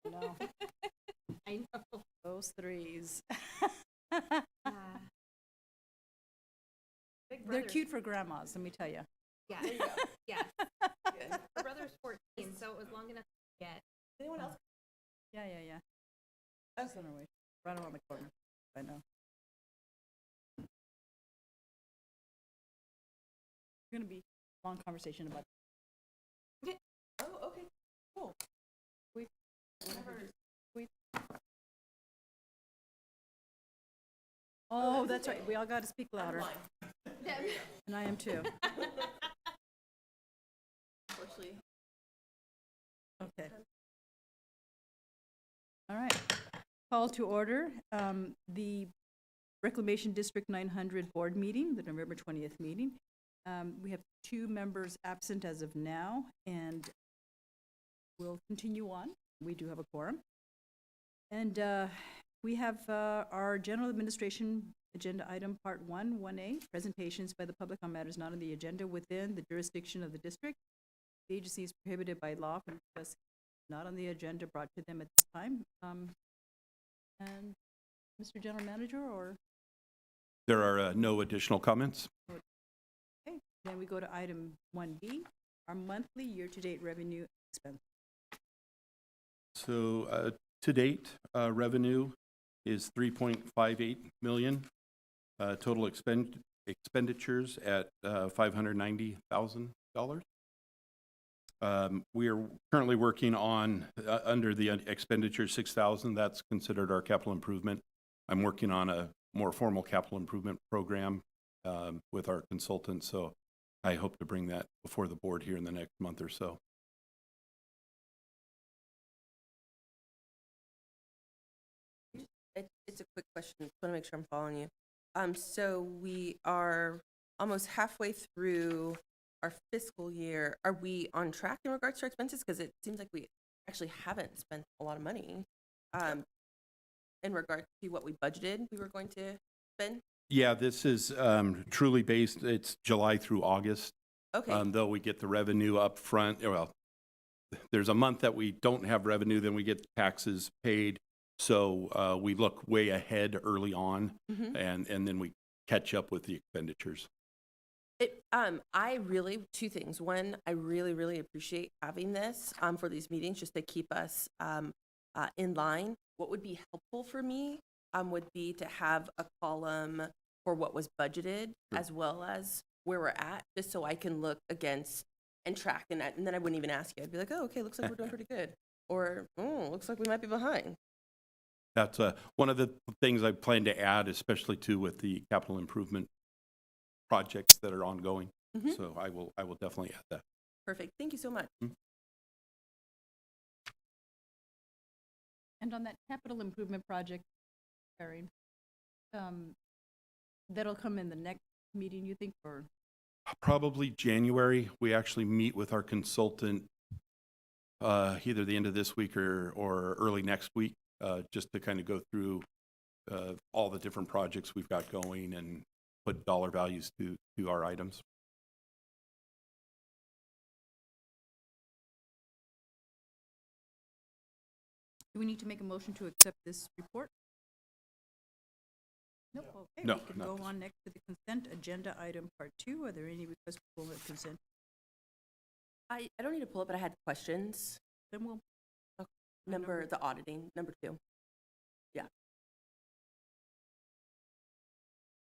No, I know. those threes. Big They're brother's- cute for grandmas, let me tell you. Yeah. There you go. Yes. Good. My brother's 14, so it was long enough to get. Anyone else? Yeah. Okay. Center way, right around the corner, I know. It's gonna be a long conversation about. Oh, okay. Cool. Oh, that's right, we all gotta speak I'm louder, blind. and I am too. Unfortunately. Okay. All right. Call to order the Reclamation District 900 Board meeting, the November 20th meeting. We have 2 members absent as of now, and we'll continue on. We do have a quorum. And we have our general administration agenda item, part 1, 1A, presentations by the public on matters not on the agenda within the jurisdiction of the district. The agency is prohibited by law from discussing not on the agenda brought to them at this time. And Mr. General Manager, or, There are no additional comments. okay, then we go to item 1B, our monthly year-to-date revenue expense. So to date, revenue is 3.58 million. Total expenditures at $590,000. We are currently working on, under the expenditure 6,000, that's considered our capital improvement. I'm working on a more formal capital improvement program with our consultant, so I hope to bring that before the board here in the next month or so. It's a quick question. Just want to make sure I'm following you. So we are almost halfway through our fiscal year. Are we on track in regards to our expenses? Because it seems like we actually haven't spent a lot of money in regard to what we budgeted we were going to spend. Yeah, this is truly based, it's July through August. Okay. Though we get the revenue up front, well, there's a month that we don't have revenue, then we get taxes paid. So we look way ahead early on, and then we catch up with the expenditures. I really, 2 things. One, I really, really appreciate having this for these meetings just to keep us in line. What would be helpful for me would be to have a column for what was budgeted as well as where we're at, just so I can look against and track. And then I wouldn't even ask you. I'd be like, oh, okay, looks like we're doing pretty good. Or, oh, looks like we might be behind. That's one of the things I plan to add, especially too with the capital improvement projects that are ongoing. So I will definitely add that. Perfect. Thank you so much. And on that capital improvement project, Erin, that'll come in the next meeting, you think, or? Probably January. We actually meet with our consultant either the end of this week or early next week, just to kind of go through all the different projects we've got going and put dollar values to our items. Do we need to make a motion to accept this report? Nope, okay. No, We can not go this. on next to the consent agenda item part 2. Are there any requests for full consent? I don't need to pull it, but I had questions. Then we'll, The auditing, number 2. Yeah.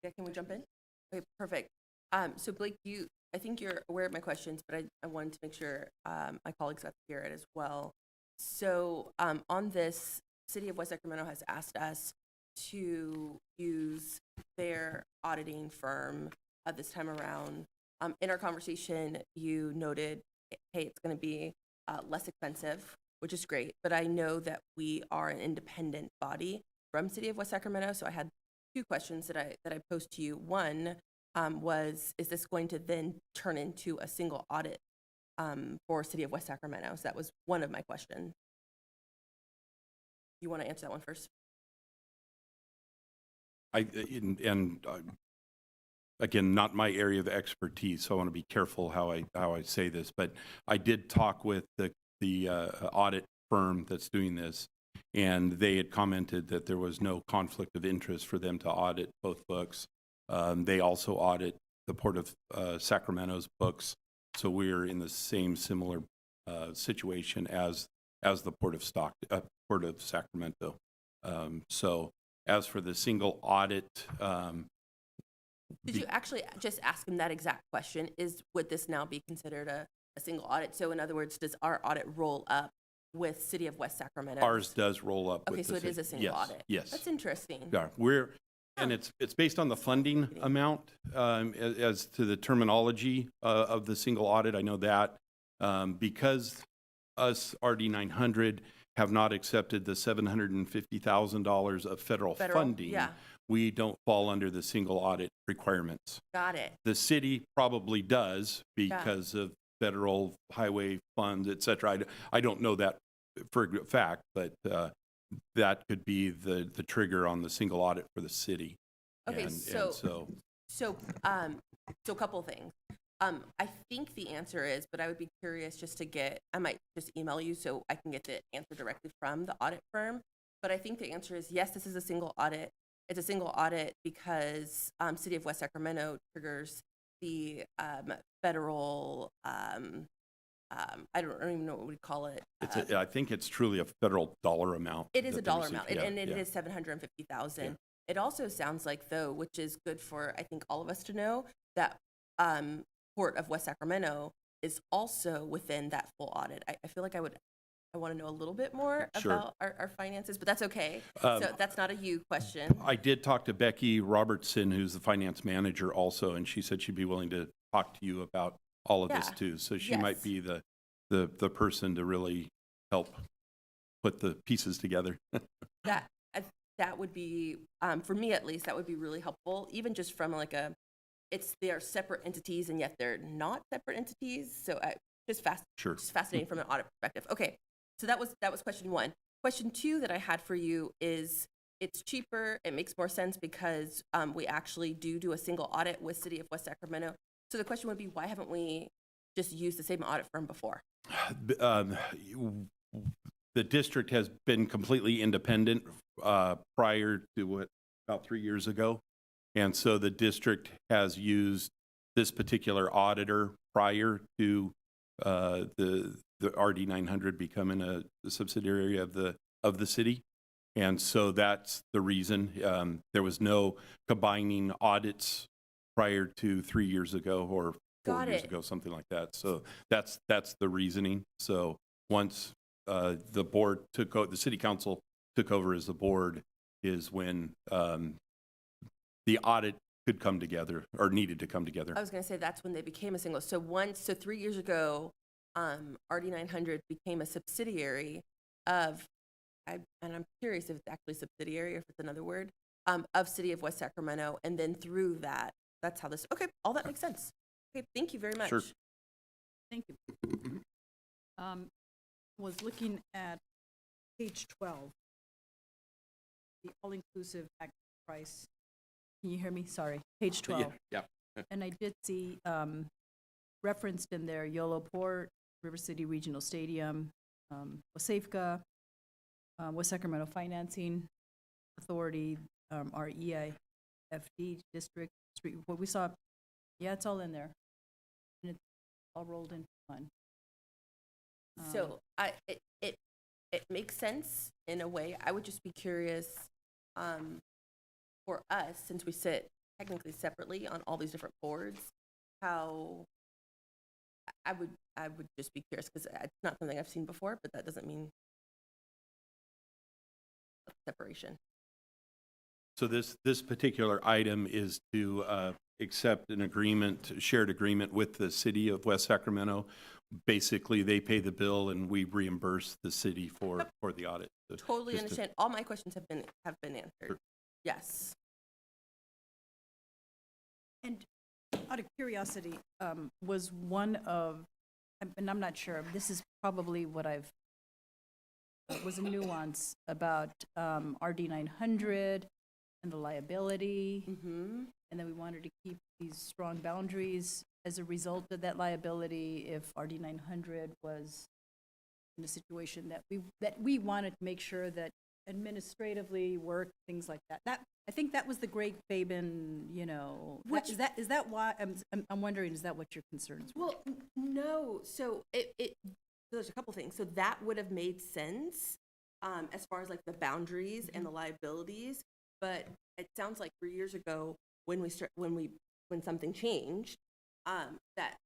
Yeah, can we jump in? Okay, perfect. So Blake, I think you're aware of my questions, but I wanted to make sure my colleagues got to hear it as well. So on this, City of West Sacramento has asked us to use their auditing firm this time around. In our conversation, you noted, hey, it's going to be less expensive, which is great, but I know that we are an independent body from City of West Sacramento, so I had 2 questions that I posed to you. One was, is this going to then turn into a single audit for City of West Sacramento? So that was one of my questions. You want to answer that one first? Again, not my area of expertise, so I want to be careful how I say this, but I did talk with the audit firm that's doing this, and they had commented that there was no conflict of interest for them to audit both books. They also audit the Port of Sacramento's books, so we're in the same similar situation as the Port of Sacramento. So as for the single audit, Did you actually just ask him that exact question? Would this now be considered a single audit? So in other words, does our audit roll up with City of West Sacramento? ours does roll up. Okay, with so the it is a city. single Yes, audit. Yes. That's interesting. Yeah, and it's based on the funding amount, as to the terminology of the single audit. I know that because us RD 900 have not accepted the $750,000 of federal funding, yeah. we don't fall under the single audit requirements. Got it. The city probably does because of federal highway funds, et cetera. I don't know that for a fact, but that could be the trigger on the single audit for the city. Okay, And so a couple things. I think the answer is, but I would be curious just to get, I might just email you so I can get the answer directly from the audit firm. But I think the answer is yes, this is a single audit. It's a single audit because City of West Sacramento triggers the federal, I don't even know what we'd call it. I think it's truly a federal dollar amount. It is that a they dollar receive. amount, Yeah, and it yeah. is 750,000. Yeah. It also sounds like, though, which is good for, I think, all of us to know, that Port of West Sacramento is also within that full audit. I feel like I want to know a little bit more Sure. about our finances, but that's okay. Um, So that's not a you question. I did talk to Becky Robertson, who's the finance manager also, and she said she'd be willing to talk to you about all of this Yeah. too. So she might Yes. be the person to really help put the pieces together. That would be, for me at least, that would be really helpful, even just from like they are separate entities and yet they're not separate entities. So Sure. just fascinating from an audit perspective. Okay, so that was question one. Question two that I had for you is, it's cheaper, it makes more sense because we actually do a single audit with City of West Sacramento. So the question would be, why haven't we just used the same audit firm before? The district has been completely independent prior to about 3 years ago. And so the district has used this particular auditor prior to the RD 900 becoming a subsidiary of the city. And so that's the reason. There was no combining audits prior to 3 years ago or 4 Got years it. ago, something like that. So that's the reasoning. So once the board the city council took over as the board is when the audit could come together or needed to come together. I was going to say that's when they became a single. So 3 years ago, RD 900 became a subsidiary of, and I'm curious if it's actually subsidiary or if it's another word, of City of West Sacramento. And then through that, that's how this, okay, all that makes sense. Okay, thank you very much. Sure. Thank you. Was looking at page 12, the all-inclusive act price. Can you hear me? Sorry, page 12. Yeah. And I did see referenced in there Yolo Port, River City Regional Stadium, WASAFCA, West Sacramento Financing Authority, our EIFD district, street, what we saw. Yeah, it's all in there. And it's all rolled into one. So it makes sense in a way. I would just be curious, for us, since we sit technically separately on all these different boards, how I would just be curious because it's not something I've seen before, but that doesn't mean separation. So this particular item is to accept an agreement, shared agreement with the city of West Sacramento. Basically, they pay the bill and we reimburse the city for the audit. So Totally just to- understand. All my questions have been answered. Sure. Yes. And out of curiosity, was one of, and I'm not sure, this is probably what was a nuance about RD 900 and the liability, Mm-hmm. and then we wanted to keep these strong boundaries as a result of that liability if RD 900 was in a situation that we wanted to make sure that administratively work, things like that. I think that was the Greg Fabian, is that why, I'm wondering, is that what your concerns were? Well, no. So there's a couple things. So that would have made sense as far as like the boundaries and the liabilities. But it sounds like 3 years ago when something changed, that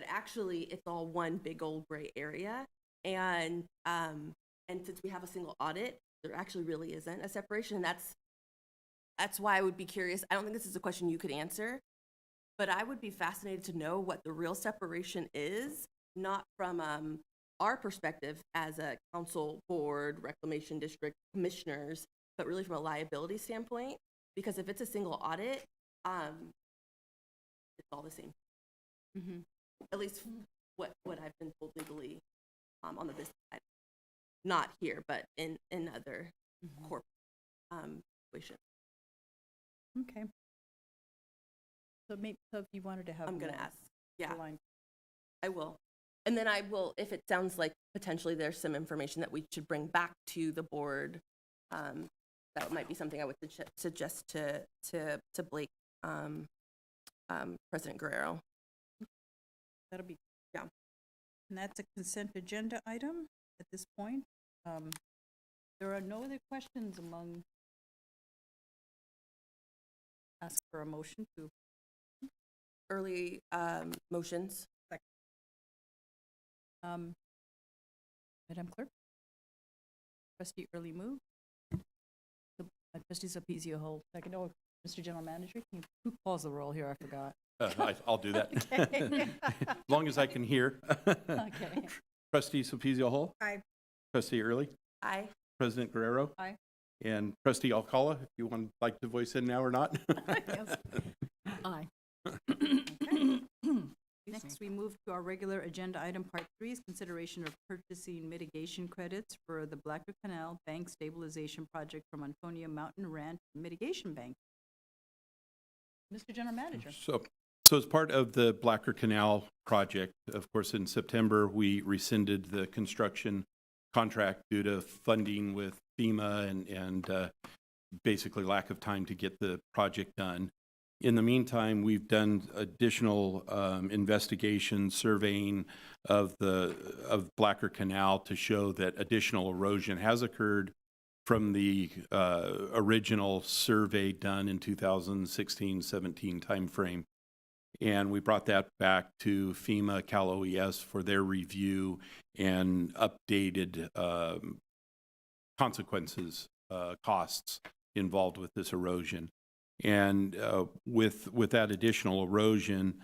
actually it's all one big old gray area. And since we have a single audit, there actually really isn't a separation. And that's why I would be curious. I don't think this is a question you could answer, but I would be fascinated to know what the real separation is, not from our perspective as a council, board, reclamation district, commissioners, but really from a liability standpoint. Because if it's a single audit, it's all the same. Mm-hmm. At least what I've been told legally on the business side. Not here, but in other corporate situations. Okay. So if you wanted to have I'm going to more ask. Yeah, aligned- I will. And then I will, if it sounds like potentially there's some information that we should bring back to the board, that might be something I would suggest to Blake, President Guerrero. That'll be. Yeah. And that's a consent agenda item at this point. There are no other questions among. Ask for a motion to. Early motions. Madam Clerk? Trustee Early move. Trustee Sulpicio Hold. Second. Oh, Mr. General Manager, who calls the roll here? I forgot. I'll do that. Okay. As long as I can hear. Okay. Trustee Sulpicio Hull? Aye. Trustee Early? Aye. President Guerrero? Aye. And Trustee Alcala, if you would like to voice in now or not? Yes. Aye. Next, we move to our regular agenda item, Part 3, is consideration of purchasing mitigation credits for the Blacker Canal Bank Stabilization Project from Antonio Mountain Ranch Mitigation Bank. Mr. General Manager. So as part of the Blacker Canal project, of course, in September, we rescinded the construction contract due to funding with FEMA and basically lack of time to get the project done. In the meantime, we've done additional investigation, surveying of Blacker Canal to show that additional erosion has occurred from the original survey done in 2016-17 timeframe. And we brought that back to FEMA, Cal OES for their review and updated consequences, costs involved with this erosion. And with that additional erosion,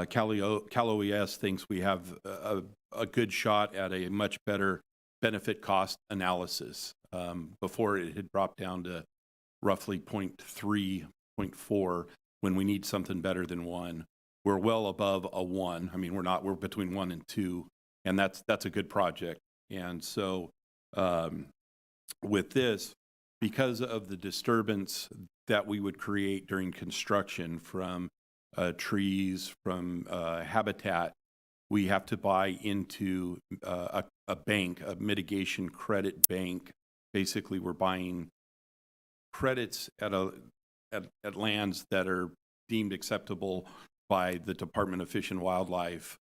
Cal OES thinks we have a good shot at a much better benefit cost analysis. Before it had dropped down to roughly 0.3, 0.4 when we need something better than 1. We're well above a 1. I mean, we're between 1 and 2, and that's a good project. And so with this, because of the disturbance that we would create during construction from trees, from habitat, we have to buy into a bank, a mitigation credit bank. Basically, we're buying credits at lands that are deemed acceptable by the Department of Fish and Wildlife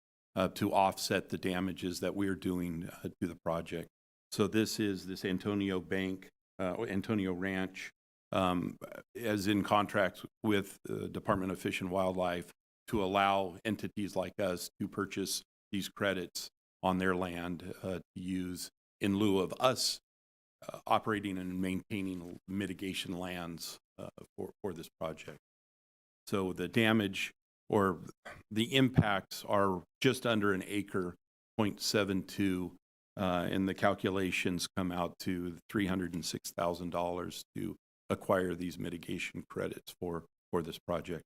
to offset the damages that we're doing to the project. So this is this Antonio Bank, Antonio Ranch, as in contract with the Department of Fish and Wildlife to allow entities like us to purchase these credits on their land to use in lieu of us operating and maintaining mitigation lands for this project. So the damage or the impacts are just under an acre, 0.72, and the calculations come out to $306,000 to acquire these mitigation credits for this project.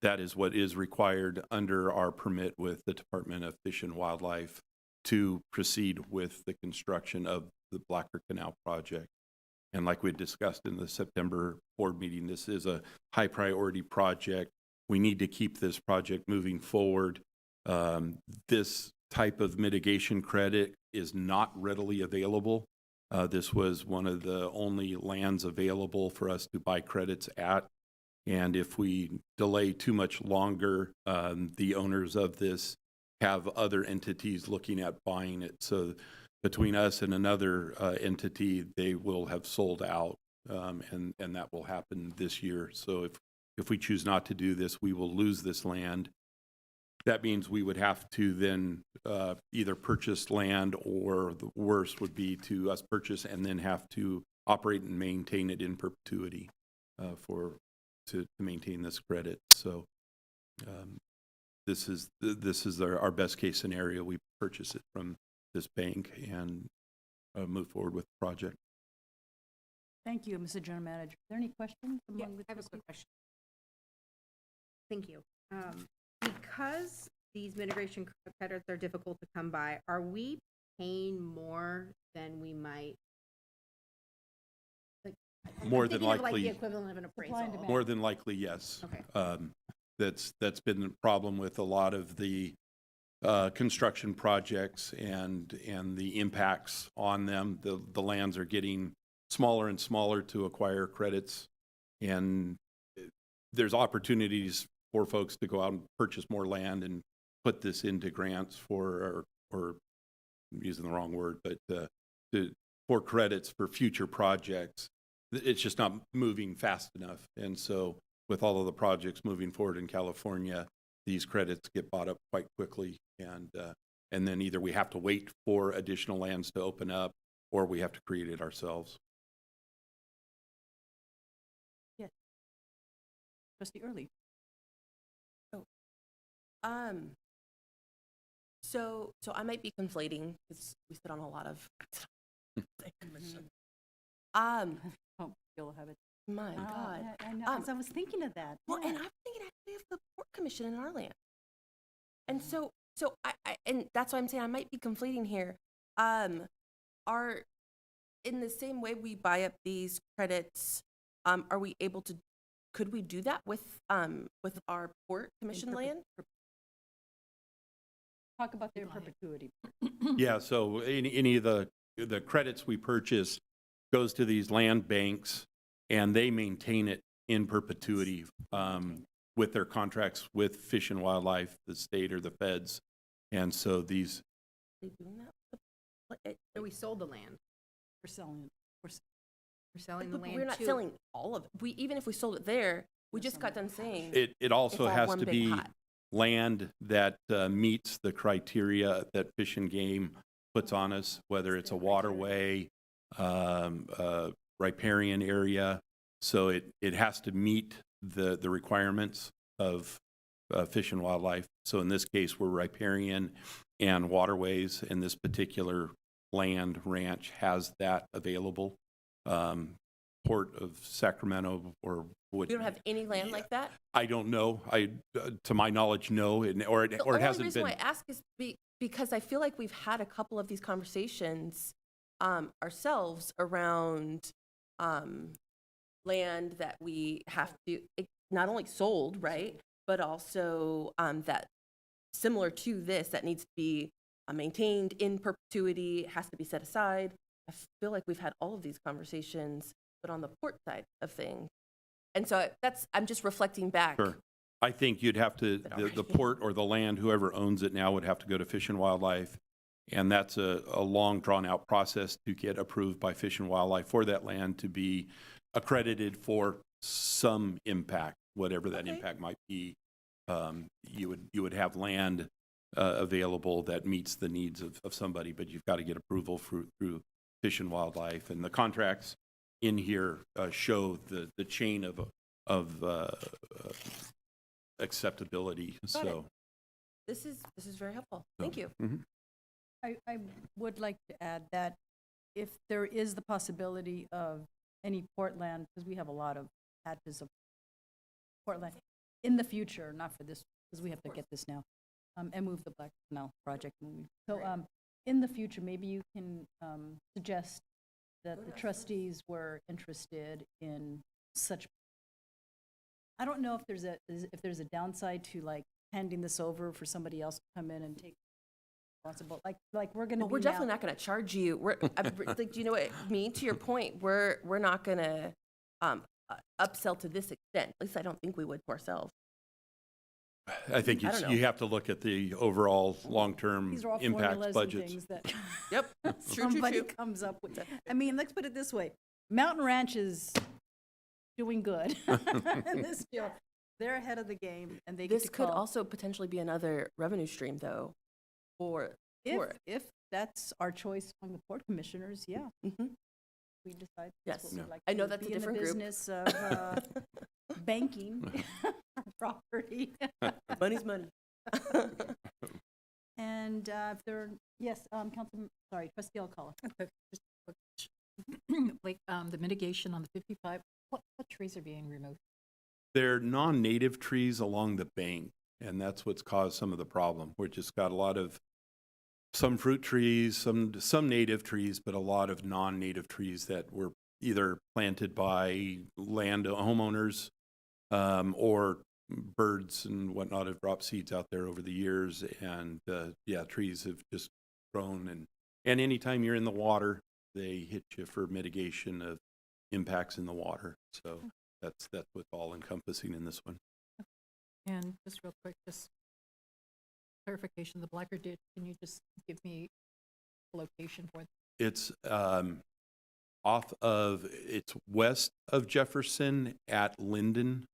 That is what is required under our permit with the Department of Fish and Wildlife to proceed with the construction of the Blacker Canal project. And like we discussed in the September board meeting, this is a high priority project. We need to keep this project moving forward. This type of mitigation credit is not readily available. This was one of the only lands available for us to buy credits at. And if we delay too much longer, the owners of this have other entities looking at buying it. So between us and another entity, they will have sold out, and that will happen this year. So if we choose not to do this, we will lose this land. That means we would have to then either purchase land, or the worst would be to us purchase and then have to operate and maintain it in perpetuity to maintain this credit. So this is our best case scenario. We purchase it from this bank and move forward with the project. Thank you, Mr. General Manager. Are there any questions? Yeah, among the I have a trustees? quick question. Thank you. Because these mitigation credits are difficult to come by, are we paying more than we might? Like, More I'm than thinking of, like, the likely- equivalent of an Supply and appraisal. demand. More than likely, yes. Okay. That's been a problem with a lot of the construction projects and the impacts on them. The lands are getting smaller and smaller to acquire credits, and there's opportunities for folks to go out and purchase more land and put this into grants or I'm using the wrong word, but for credits for future projects. It's just not moving fast enough. And so with all of the projects moving forward in California, these credits get bought up quite quickly. And then either we have to wait for additional lands to open up, or we have to create it ourselves. Trustee Early. So I might be conflating, because we sit on a lot of. Oh, you'll have it. My Oh, God. I know, as I was thinking of that. Well, yeah. and I'm thinking actually of the Port Commission in our land. And so and that's why I'm saying I might be conflating here. Are, in the same way we buy up these credits, are we able to, could we do that with our Port Commission land? Talk about their perpetuity. Yeah, so any of the credits we purchase goes to these land banks, and they maintain it in perpetuity with their contracts with Fish and Wildlife, the state or the feds. And so these, Are they doing that? with the- So we sold the land. For selling it. We're selling the But land we're not to- selling all of it. Even if we sold it there, we just got done saying. it also It's all has one to big be pot. land that meets the criteria that Fish and Game puts on us, whether it's a waterway, riparian area. So it has to meet the requirements of Fish and Wildlife. So in this case, we're riparian and waterways, and this particular land ranch has that available. Port of Sacramento or would. We don't have any land like that? I don't know. To my knowledge, no, or it The hasn't only reason been. why I ask is because I feel like we've had a couple of these conversations ourselves around land that we have to, not only sold, right, but also that similar to this, that needs to be maintained in perpetuity, has to be set aside. I feel like we've had all of these conversations, but on the port side of things. And so I'm just reflecting back. Sure. I think you'd have to, the port or the land, whoever owns it now would have to go to Fish and Wildlife. And that's a long drawn out process to get approved by Fish and Wildlife for that land to be accredited for some impact, whatever that Okay. impact might be. You would have land available that meets the needs of somebody, but you've got to get approval through Fish and Wildlife. And the contracts in here show the chain of acceptability. Got it. So This is very helpful. Thank you. mhm. I would like to add that if there is the possibility of any port land, because we have a lot of patches of port land, in the future, not for this, because we have to get this now, and move the Black Canal project moving. So, in the future, maybe you can suggest that the trustees were interested in such. I don't know if there's a downside to like handing this over for somebody else to come in and take responsible, like we're gonna Well, be we're now. definitely not going to charge you. Like, do you know what I mean? To your point, we're not going to upsell to this extent. At least I don't think we would to ourselves. I think I don't know. you have to look at the overall long-term These are all impact formulas and budgets. things that Yep. True, somebody true. comes up with. I mean, let's put it this way, Mountain Ranch is doing good in this deal. They're ahead of the game, and they get This to could call. also potentially be another revenue stream, though, for If that's our choice among the port commissioners, yeah, Mhm. we decide. Yes. that's what we'd Yeah. like I to know do, that's a be in the different group. business of banking property. Money's money. And if there, yes, Councilman, sorry, Trustee Alcala. Like, the mitigation on the 55, what trees are being removed? They're non-native trees along the bank, and that's what's caused some of the problem. We've just got a lot of, some fruit trees, some native trees, but a lot of non-native trees that were either planted by land homeowners or birds and whatnot have dropped seeds out there over the years. And yeah, trees have just grown. And anytime you're in the water, they hit you for mitigation of impacts in the water. So that's what's all encompassing in this one. And just real quick, just clarification, the Blacker Ditch, can you just give me a location for it? It's it's west of Jefferson at Linden.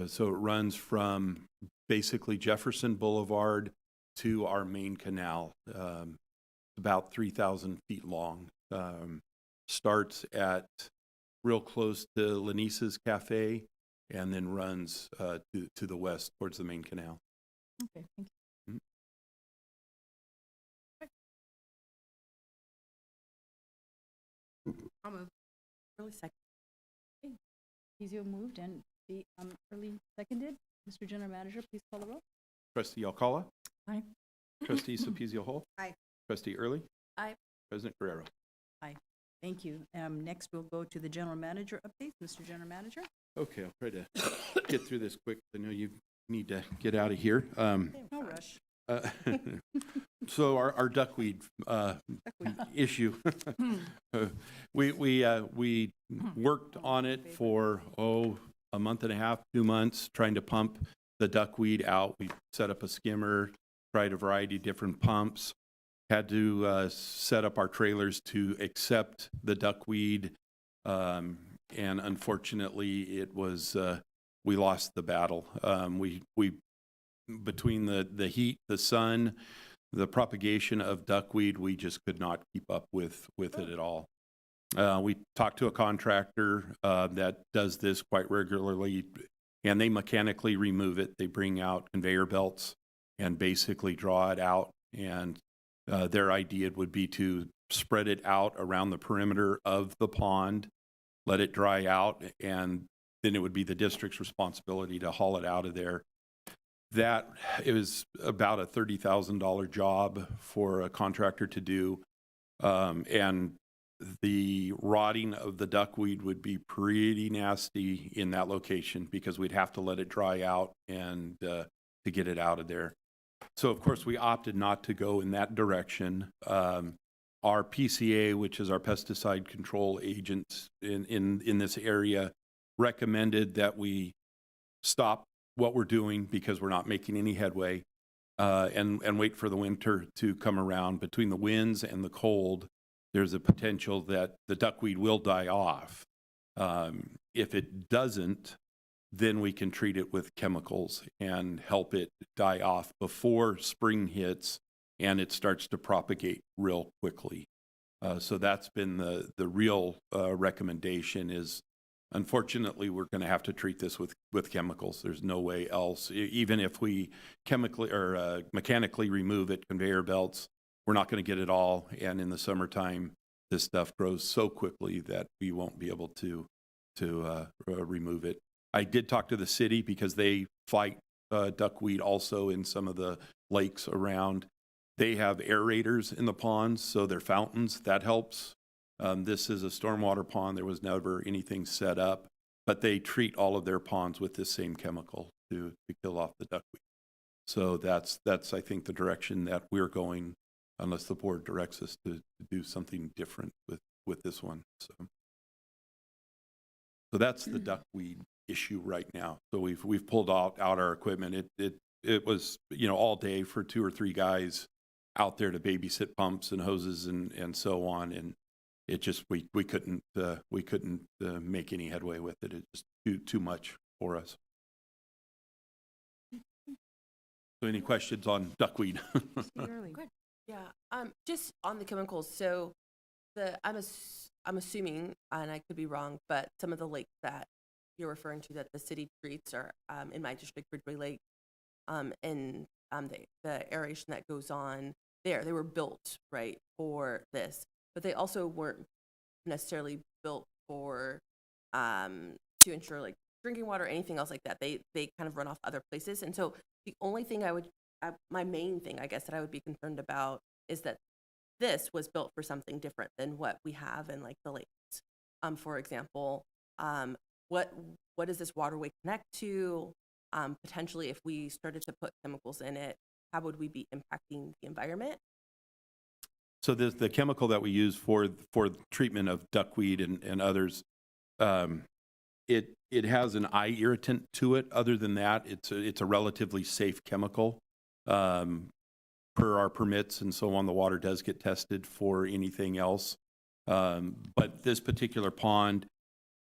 So it runs from basically Jefferson Boulevard to our main canal, about 3,000 feet long. Starts at real close to Lanisa's Cafe and then runs to the west towards the main canal. Okay, thank you. I'll move. Really second. Pizio moved and the early seconded. Mr. General Manager, please call the roll. Trustee Alcala? Aye. Trustee Sapezio Hall? Aye. Trustee Early? Aye. President Guerrero? Thank you. Next, we'll go to the General Manager update. Mr. General Manager? Okay, I'll try to get through this quick. I know you need to get out of here. No rush. So our duckweed issue, we worked on it for, a month and a half, 2 months, trying to pump the duckweed out. We set up a skimmer, tried a variety of different pumps, had to set up our trailers to accept the duckweed. And unfortunately, it was, we lost the battle. We between the heat, the sun, the propagation of duckweed, we just could not keep up with it at all. We talked to a contractor that does this quite regularly, and they mechanically remove it. They bring out conveyor belts and basically draw it out. And their idea would be to spread it out around the perimeter of the pond, let it dry out, and then it would be the district's responsibility to haul it out of there. That it was about a $30,000 job for a contractor to do, and the rotting of the duckweed would be pretty nasty in that location because we'd have to let it dry out and to get it out of there. So of course we opted not to go in that direction. Our PCA, which is our pesticide control agents in this area, recommended that we stop what we're doing because we're not making any headway, and wait for the winter to come around. Between the winds and the cold, there's a potential that the duckweed will die off. If it doesn't, then we can treat it with chemicals and help it die off before spring hits and it starts to propagate real quickly. So that's been the real recommendation is, unfortunately, we're going to have to treat this with chemicals. There's no way else. Even if we chemically or mechanically remove it, conveyor belts, we're not going to get it all. And in the summertime, this stuff grows so quickly that we won't be able to remove it. I did talk to the city because they fight duckweed also in some of the lakes around. They have aerators in the ponds, so they're fountains. That helps. This is a stormwater pond. There was never anything set up, but they treat all of their ponds with this same chemical to kill off the duckweed. So that's, I think, the direction that we're going, unless the board directs us to do something different with this one, so. So that's the duckweed issue right now. So we've pulled out our equipment. It was, all day for 2 or 3 guys out there to babysit pumps and hoses and so on. And it just, we couldn't make any headway with it. It's just too much for us. So any questions on duckweed? Yeah, just on the chemicals, so I'm assuming, and I could be wrong, but some of the lakes that you're referring to that the city treats are, in my district, Bridgeway Lake, and the aeration that goes on there, they were built, right, for this, but they also weren't necessarily built for, to ensure like drinking water or anything else like that. They kind of run off other places. And so the only thing my main thing, I guess, that I would be concerned about is that this was built for something different than what we have in like the lakes. For example, what does this waterway connect to? Potentially, if we started to put chemicals in it, how would we be impacting the environment? So the chemical that we use for treatment of duckweed and others, it has an eye irritant to it. Other than that, it's a relatively safe chemical. Per our permits and so on, the water does get tested for anything else. But this particular pond,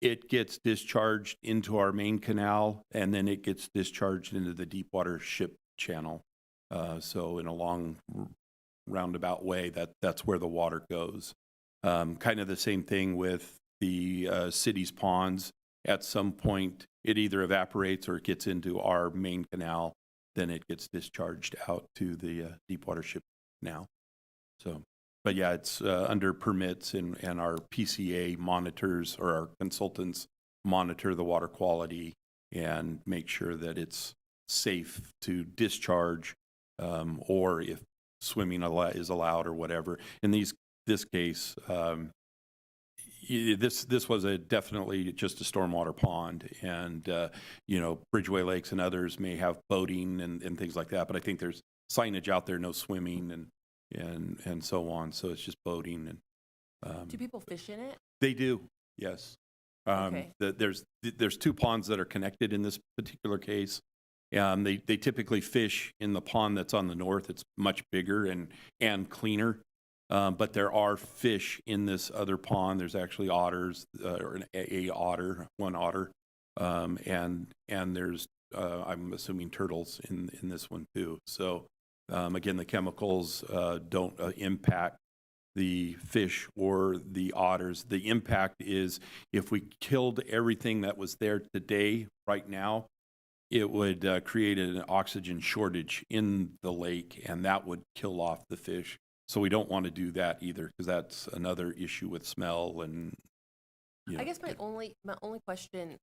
it gets discharged into our main canal, and then it gets discharged into the deep water ship channel. So in a long roundabout way, that's where the water goes. Kind of the same thing with the city's ponds. At some point, it either evaporates or it gets into our main canal, then it gets discharged out to the deep water ship now. So, but yeah, it's under permits, and our PCA monitors, or our consultants monitor the water quality and make sure that it's safe to discharge, or if swimming is allowed or whatever. In this case, this was definitely just a stormwater pond, and Bridgeway Lakes and others may have boating and things like that, but I think there's signage out there, no swimming and so on. So it's just boating and. Do people fish in it? They do, yes. Okay. There's 2 ponds that are connected in this particular case. They typically fish in the pond that's on the north. It's much bigger and cleaner. But there are fish in this other pond. There's actually otters, or one otter, and there's I'm assuming turtles in this one too. So again, the chemicals don't impact the fish or the otters. The impact is if we killed everything that was there today, right now, it would create an oxygen shortage in the lake, and that would kill off the fish. So we don't want to do that either, because that's another issue with smell and. I guess my only question,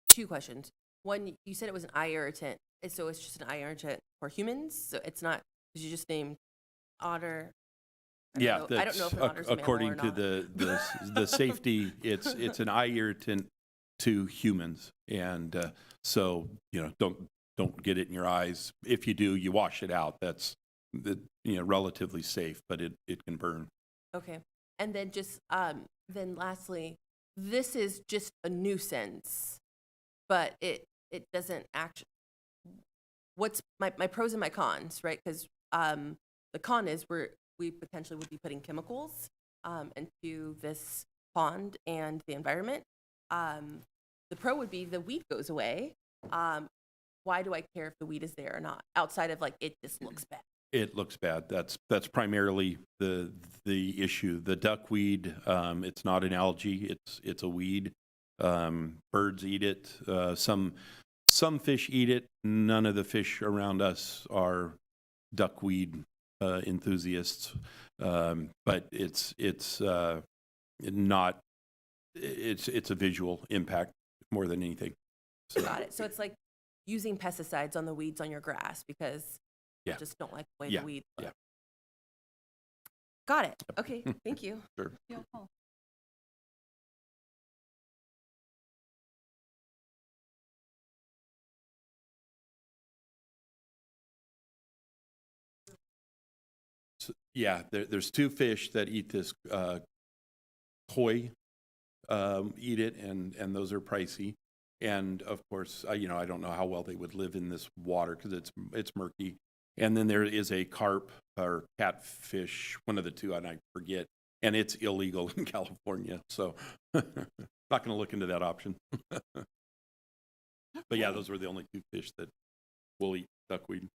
2 questions. One, you said it was an eye irritant, so it's just an eye irritant for humans. So it's not, because you just named otter. I don't know if an otter's a mammal according or to not. the safety, it's an eye irritant to humans, and so don't get it in your eyes. If you do, you wash it out. That's relatively safe, but it can burn. Okay. And then just, then lastly, this is just a nuisance, but it doesn't actually, what's my pros and my cons, right? Because the con is we potentially would be putting chemicals into this pond and the environment. The pro would be the weed goes away. Why do I care if the weed is there or not? Outside of like, it just looks bad. It looks bad. That's primarily the issue. The duckweed, it's not an algae. It's a weed. Birds eat it. Some fish eat it. None of the fish around us are duckweed enthusiasts. But it's not. It's a visual impact more than anything. So. Got it. So it's like using pesticides on the weeds on your grass because. Yeah. I just don't like the way Yeah. the weeds look. Yeah. Got it. Okay. Thank you. Sure. Yeah. Yeah, there's two fish that eat this koi, eat it, and those are pricey. And of course, I don't know how well they would live in this water because it's murky. And then there is a carp or catfish, one of the two, and I forget, and it's illegal in California. So not going to look into that option. But yeah, those were the only two fish that will eat duckweed.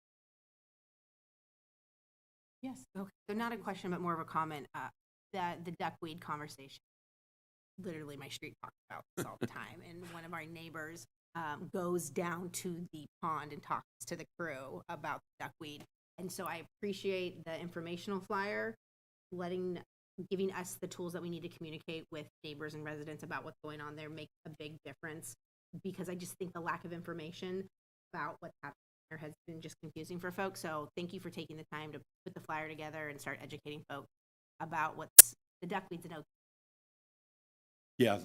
Yes. Okay, so not a question, but more of a comment. The duckweed conversation. Literally, my street talks about this all the time, and one of our neighbors goes down to the pond and talks to the crew about duckweed. And so I appreciate the informational flyer, giving us the tools that we need to communicate with neighbors and residents about what's going on there makes a big difference, because I just think the lack of information about what's happening there has been just confusing for folks. So thank you for taking the time to put the flyer together and start educating folks about what's the duckweeds and oak. Yeah,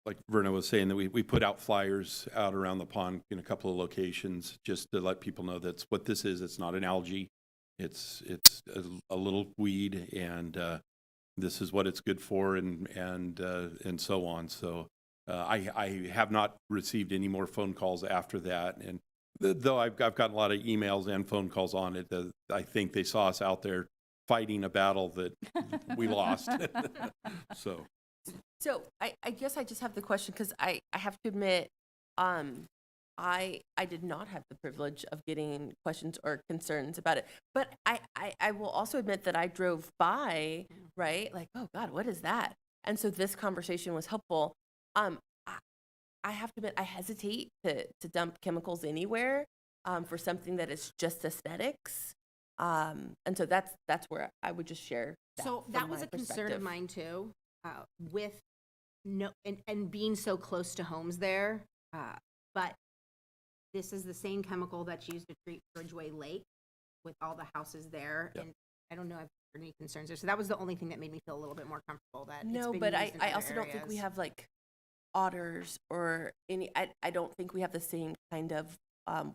like Verna was saying, that we put out flyers out around the pond in a couple of locations just to let people know that's what this is. It's not an algae. It's a little weed, and this is what it's good for, and so on. So I have not received any more phone calls after that, and though I've gotten a lot of emails and phone calls on it, I think they saw us out there fighting a battle that we lost. So I guess I just have the question because I have to admit, I did not have the privilege of getting questions or concerns about it. But I will also admit that I drove by, right? Like, oh God, what is that? And so this conversation was helpful. I have to admit, I hesitate to dump chemicals anywhere for something that is just aesthetics. And so that's where I would just share that. So from that was my a concern perspective. of mine too, with and being so close to homes there. But this is the same chemical that's used to treat Bridgeway Lake with all the houses there. Yep. And I don't know if there are any concerns there. So that was the only thing that made me feel a little bit more comfortable that it's No, been but used in I other also don't think we areas. have like otters or any, I don't think we have the same kind of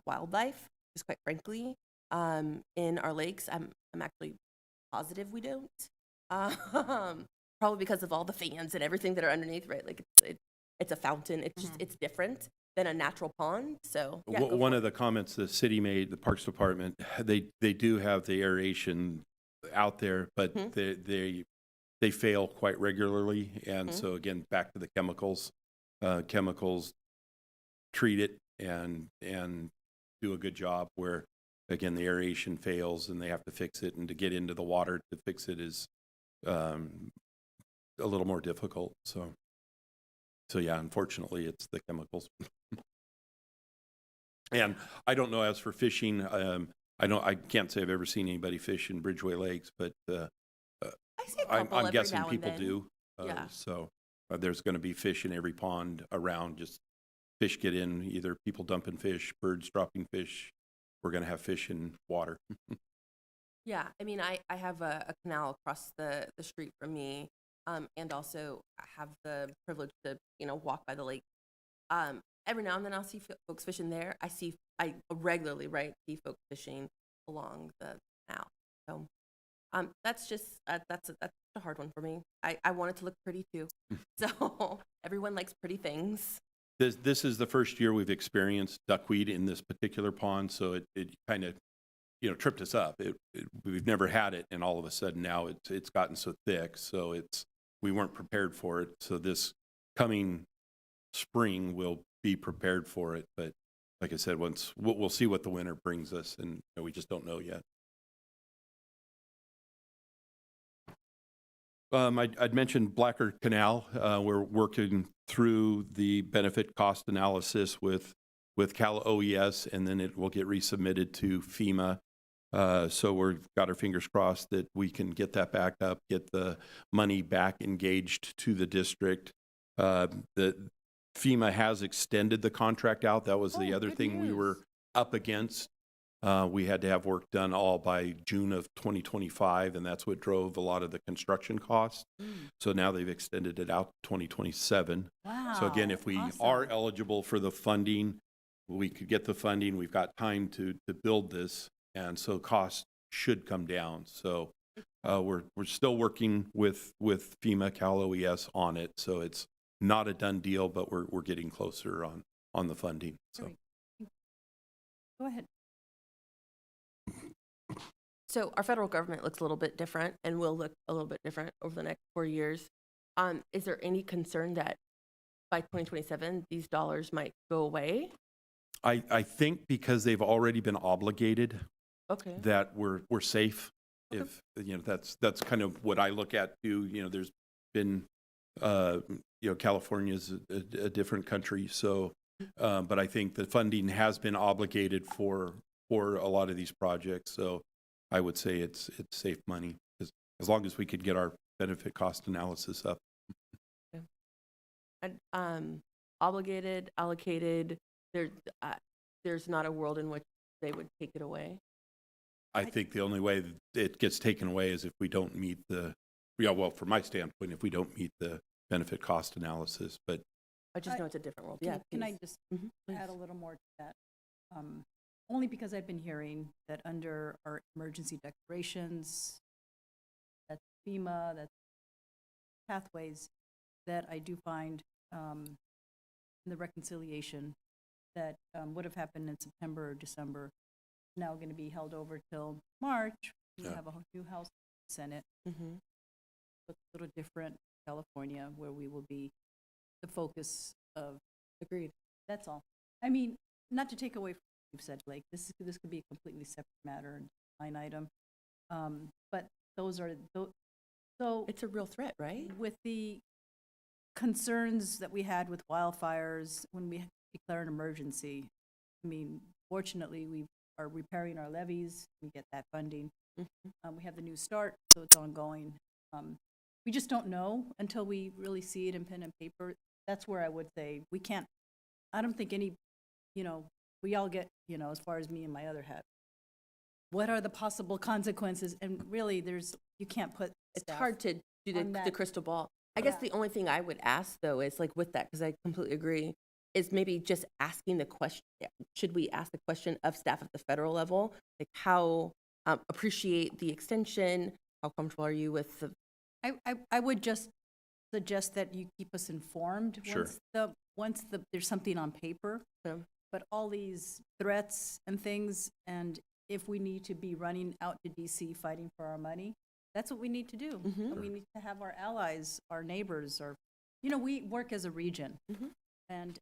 wildlife, just quite frankly, in our lakes. I'm actually positive we don't. Probably because of all the fans and everything that are underneath, right? Like it's a fountain. It's just, it's different than a natural pond. So yeah, go One for of the comments the city made, the Parks Department, they do have the aeration out there, but they fail quite regularly. And so again, back to the chemicals. Chemicals treat it and do a good job, where again the aeration fails and they have to fix it, and to get into the water to fix it is a little more difficult. So yeah, unfortunately, it's the chemicals. And I don't know, as for fishing, I can't say I've ever seen anybody fish in Bridgeway Lakes, but I see a couple I'm every guessing now and people then. do. Yeah. So there's going to be fish in every pond around. Just fish get in, either people dumping fish, birds dropping fish. We're going to have fish in water. Yeah, I mean, I have a canal across the street from me, and also have the privilege to, walk by the lake. Every now and then I'll see folks fishing there. I regularly, right, see folks fishing along the canal. So that's just, that's a hard one for me. I want it to look pretty too. So everyone likes pretty things. This is the first year we've experienced duckweed in this particular pond, so it kind of tripped us up. We've never had it, and all of a sudden now it's gotten so thick, so we weren't prepared for it. So this coming spring we'll be prepared for it. But like I said, we'll see what the winter brings us, and we just don't know yet. I'd mentioned Blacker Canal. We're working through the benefit cost analysis with Cal OES, and then it will get resubmitted to FEMA. So we've got our fingers crossed that we can get that back up, get the money back engaged to the district. The FEMA has extended the contract out. That was the other good thing we news. were up against. We had to have work done all by June of 2025, and that's what drove a lot of the construction costs. So now they've extended it out to 2027. Wow. So again, if we are eligible for the funding, we could get the funding. We've got time to build this, and so costs should come down. So We're still working with FEMA, Cal OES on it, so it's not a done deal, but we're getting closer on the funding, so. Great. Go ahead. So our federal government looks a little bit different and will look a little bit different over the next 4 years. Is there any concern that by 2027, these dollars might go away? I think because they've already been obligated, Okay. that we're safe. If, that's kind of what I look at too. There's been, California's a different country. So, but I think the funding has been obligated for a lot of these projects. So I would say it's safe money as long as we could get our benefit cost analysis up. And, obligated, allocated, there's not a world in which they would take it away? I think the only way that it gets taken away is if we don't meet from my standpoint, if we don't meet the benefit cost analysis, but I just know it's a different world. Yeah, Can I please. just Mhm, please. add a little more to that? Only because I've been hearing that under our emergency declarations, that's FEMA, that's pathways, that I do find in the reconciliation that would have happened in September or December, now going to be held over till March. We Yeah. have a new House Senate, Mhm. looks a little different, California, where we will be the focus of. Agreed. That's all. I mean, not to take away from what you've said, Blake, this could be a completely separate matter and line item. But those are, so It's a real threat, right? with the concerns that we had with wildfires when we declare an emergency, I mean, fortunately, we are repairing our levees, we get that funding. Mhm. We have the New START, so it's ongoing. We just don't know until we really see it in pen and paper. That's where I would say, I don't think we all get, as far as me and my other hat, what are the possible consequences? And really, you can't put It's staff hard to do on the that. crystal ball. I guess Yeah. the only thing I would ask though is like with that, because I completely agree, is maybe just asking the question, should we ask the question of staff at the federal level? Like how appreciate the extension? How comfortable are you with the, I would just suggest that you keep us informed Sure. once there's something on paper. Yeah. But all these threats and things, and if we need to be running out to DC fighting for our money, that's what we need to do. Mhm. And we need to have our allies, our neighbors, we work as a region. Mhm. And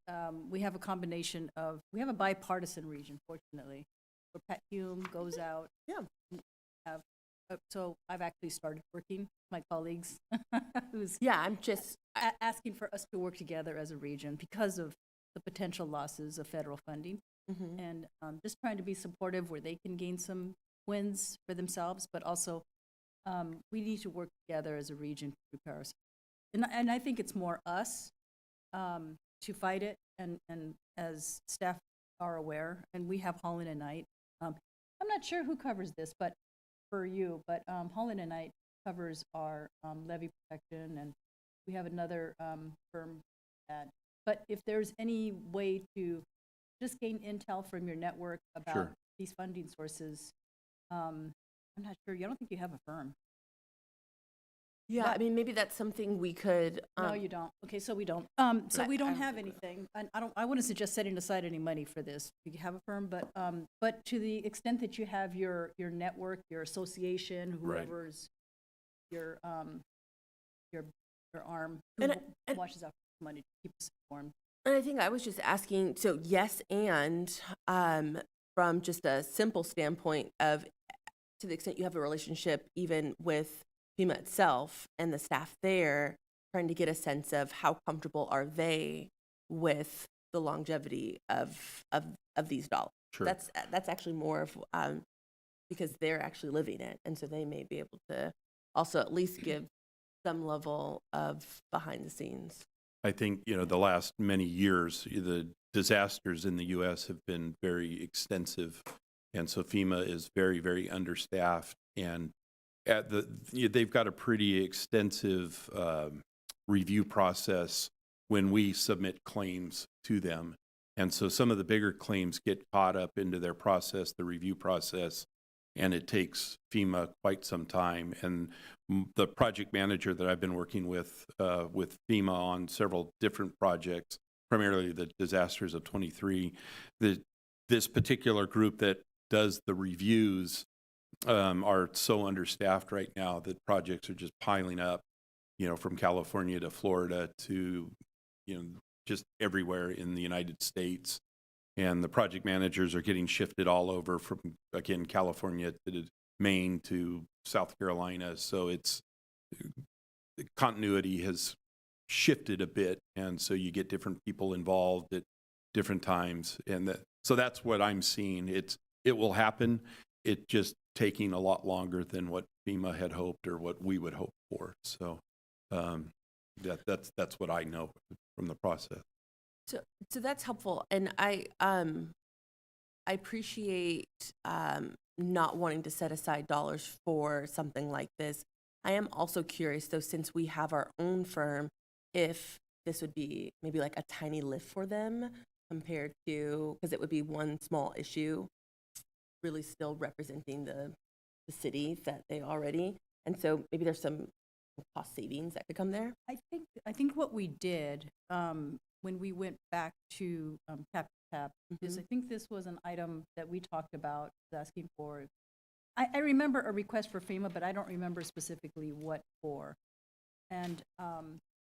we have a combination we have a bipartisan region, fortunately, where Pat Hume goes out. Yeah. So I've actually started working with my colleagues who's yeah, I'm just, asking for us to work together as a region because of the potential losses of federal funding. mhm. And just trying to be supportive where they can gain some wins for themselves, but also we need to work together as a region to prepare ourselves. And I think it's more us to fight it, and as staff are aware, and we have Holland and Knight. I'm not sure who covers this, but for you, but Holland and Knight covers our levy protection, and we have another firm that. But if there's any way to just gain intel from your network about Sure. these funding sources, I'm not sure. I don't think you have a firm. Yeah, I mean, maybe that's something we could. No, you don't. Okay, so we don't. So I- we I don't don't have think we- anything. And I wouldn't suggest setting aside any money for this. You have a firm, but to the extent that you have your network, your association, Right. whoever's your arm who And watches out for money to keep us informed. And I think I was just asking, so yes, and from just a simple standpoint of, to the extent you have a relationship even with FEMA itself and the staff there, trying to get a sense of how comfortable are they with the longevity of these dollars. Sure. That's actually more of because they're actually living it, and so they may be able to also at least give some level of behind the scenes. I think, the last many years, the disasters in the U.S. have been very extensive. And so FEMA is very, very understaffed. And they've got a pretty extensive review process when we submit claims to them. And so some of the bigger claims get caught up into their process, the review process. and it takes FEMA quite some time. And the project manager that I've been working with FEMA on several different projects, primarily the disasters of 23, this particular group that does the reviews are so understaffed right now that projects are just piling up, from California to Florida to, just everywhere in the United States. And the project managers are getting shifted all over from, again, California to Maine to South Carolina. So continuity has shifted a bit. And so you get different people involved at different times. And so that's what I'm seeing. It will happen. It's just taking a lot longer than what FEMA had hoped or what we would hope for. So that's what I know from the process. So that's helpful, and I appreciate not wanting to set aside dollars for something like this. I am also curious, though, since we have our own firm, if this would be maybe like a tiny lift for them compared to, because it would be one small issue, really still representing the cities that they already, and so maybe there's some cost savings that could come there. I think what we did when we went back to Cap is I think this was an item that we talked about asking for. I remember a request for FEMA, but I don't remember specifically what for. And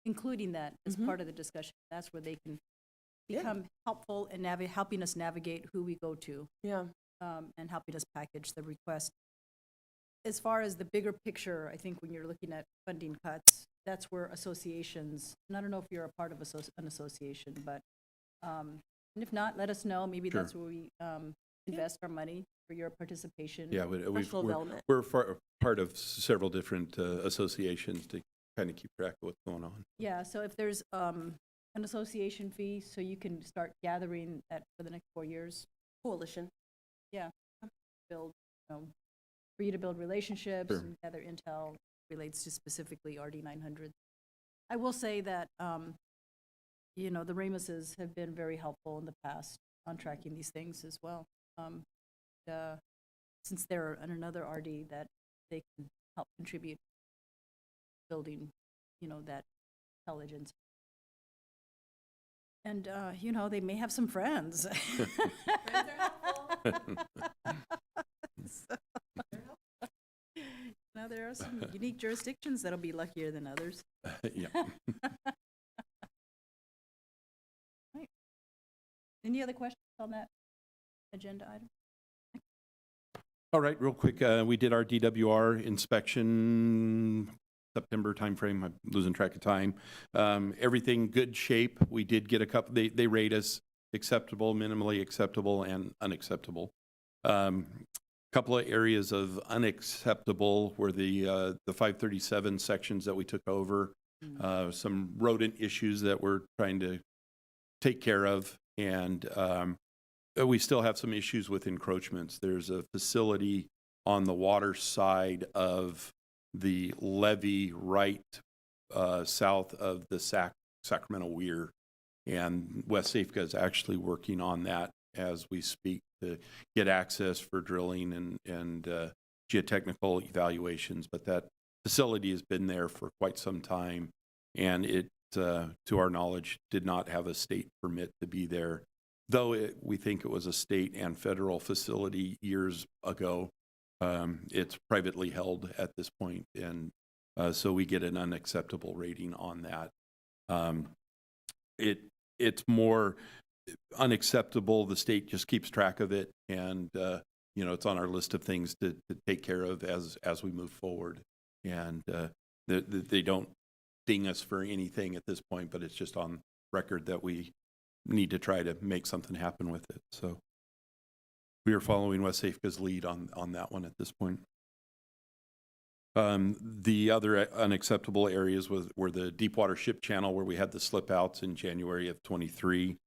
including that as part of the discussion, that's where they can become helpful in helping us navigate who we go to. Yeah. And helping us package the request. As far as the bigger picture, I think when you're looking at funding cuts, that's where associations, and I don't know if you're a part of an association, but and if not, let us know. Maybe Sure. that's where we invest our money for your participation. Yeah, Professional development. we're part of several different associations to kind of keep track of what's going on. Yeah, so if there's an association fee, so you can start gathering that for the next 4 years, Coalition. build, for you to build relationships Sure. and gather intel relates to specifically RD 900. I will say that, the Ramases have been very helpful in the past on tracking these things as well. Since they're on another RD that they can help contribute building, that intelligence. And, they may have some friends. Now, there are some unique jurisdictions that'll be luckier than others. Yeah. Right. Any other questions on that agenda item? All right, real quick, we did our DWR inspection September timeframe. I'm losing track of time. Everything good shape. We did get a couple. They rate us acceptable, minimally acceptable, and unacceptable. Couple of areas of unacceptable were the 537 sections that we took over, some rodent issues that we're trying to take care of, and we still have some issues with encroachments. There's a facility on the water side of the levee right south of the Sacramento Weir, and West Safeco is actually working on that as we speak to get access for drilling and geotechnical evaluations. But that facility has been there for quite some time, and it, to our knowledge, did not have a state permit to be there, though we think it was a state and federal facility years ago. It's privately held at this point, and so we get an unacceptable rating on that. It's more unacceptable. The state just keeps track of it, and it's on our list of things to take care of as we move forward. And they don't ding us for anything at this point, but it's just on record that we need to try to make something happen with it. So we are following West Safeco's lead on that one at this point. The other unacceptable areas were the Deepwater Ship Channel, where we had the slip outs in January of 23.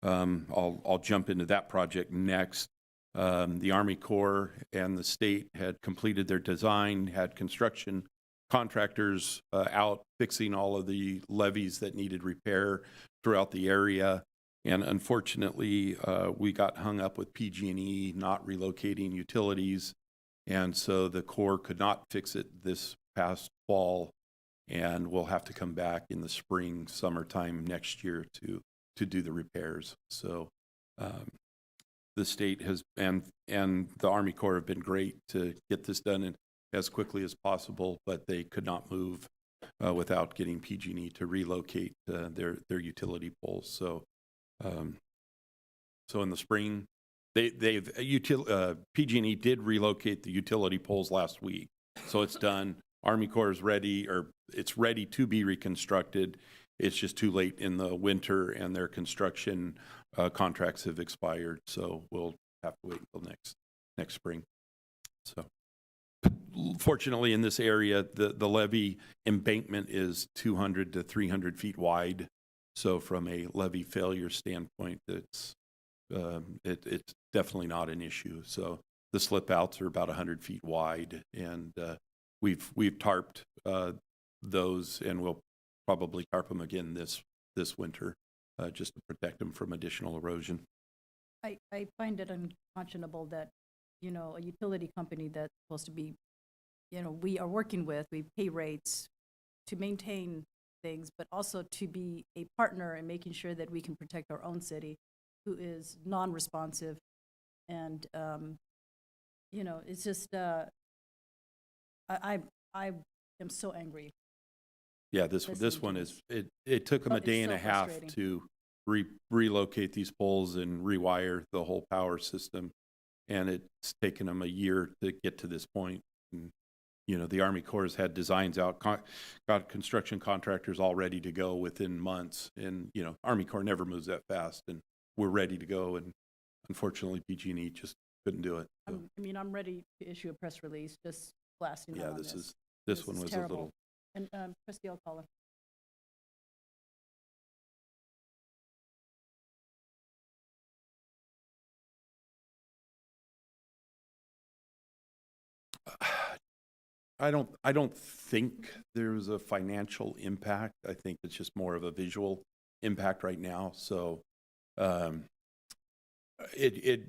I'll jump into that project next. The Army Corps and the state had completed their design, had construction contractors out fixing all of the levees that needed repair throughout the area. And unfortunately, we got hung up with PG&E not relocating utilities. And so the Corps could not fix it this past fall, and we'll have to come back in the spring, summertime next year to do the repairs. So the state has, and the Army Corps have been great to get this done as quickly as possible, but they could not move without getting PG&E to relocate their utility poles. So so in the spring, PG&E did relocate the utility poles last week. So it's done. Army Corps is ready, or it's ready to be reconstructed. It's just too late in the winter, and their construction contracts have expired. So we'll have to wait until next spring. So fortunately, in this area, the levee embankment is 200 to 300 feet wide. So from a levee failure standpoint, it's definitely not an issue. So the slip outs are about 100 feet wide, and we've tarped those, and we'll probably tarp them again this winter just to protect them from additional erosion. I find it unconscionable that, you know, a utility company that's supposed to be, you know, we are working with, we pay rates to maintain things, but also to be a partner in making sure that we can protect our own city, who is non-responsive. And, you know, it's just, I am so angry. Yeah, this Listening one to is, it took them Oh, a it's day and so a half frustrating. to relocate these poles and rewire the whole power system. And it's taken them a year to get to this point. And, you know, the Army Corps has had designs out, got construction contractors all ready to go within months. And, you know, Army Corps never moves that fast, and we're ready to go. And unfortunately, PG&E just couldn't do it. So, I mean, I'm ready to issue a press release, just blasting yeah, out on this this. this one is was terrible. a little. And Trustee Alcala. I don't think there's a financial impact. I think it's just more of a visual impact right now. So it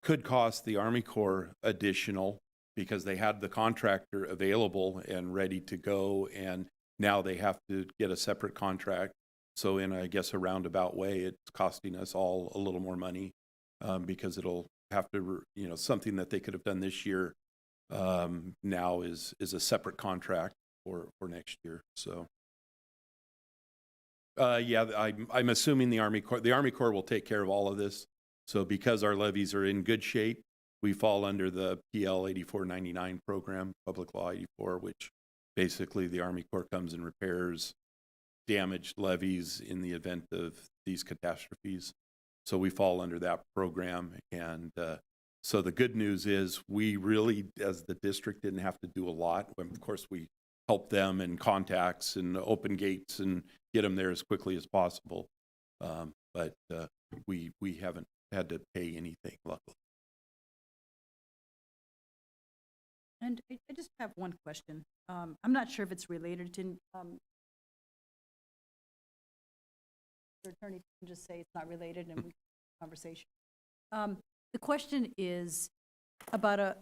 could cost the Army Corps additional because they had the contractor available and ready to go, and now they have to get a separate contract. So in, I guess, a roundabout way, it's costing us all a little more money because it'll have to, you know, something that they could have done this year now is a separate contract for next year. So yeah, I'm assuming the Army Corps will take care of all of this. So because our levees are in good shape, we fall under the PL 8499 program, Public Law 84, which basically the Army Corps comes and repairs damaged levees in the event of these catastrophes. So we fall under that program. And so the good news is we really, as the district, didn't have to do a lot. Of course, we help them in contacts and open gates and get them there as quickly as possible. But we haven't had to pay anything, luckily. And I just have one question. I'm not sure if it's related to, the attorney can just say it's not related and we conversation. The question is about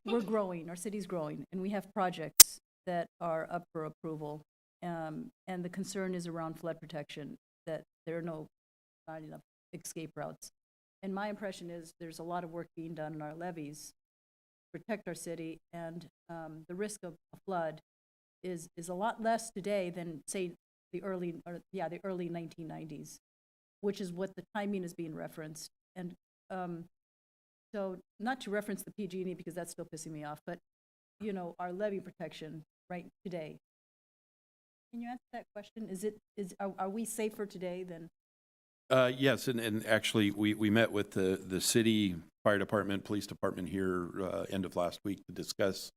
we're growing, our city's growing, and we have projects that are up for approval. And the concern is around flood protection, that there are not enough escape routes. And my impression is there's a lot of work being done in our levees to protect our city, and the risk of a flood is a lot less today than, say, the early 1990s, which is what the timing is being referenced. And so not to reference the PG&E because that's still pissing me off, but, you know, our levee protection right today. Can you answer that question? Are we safer today than? Yes, and actually, we met with the city fire department, police department here end of last week to discuss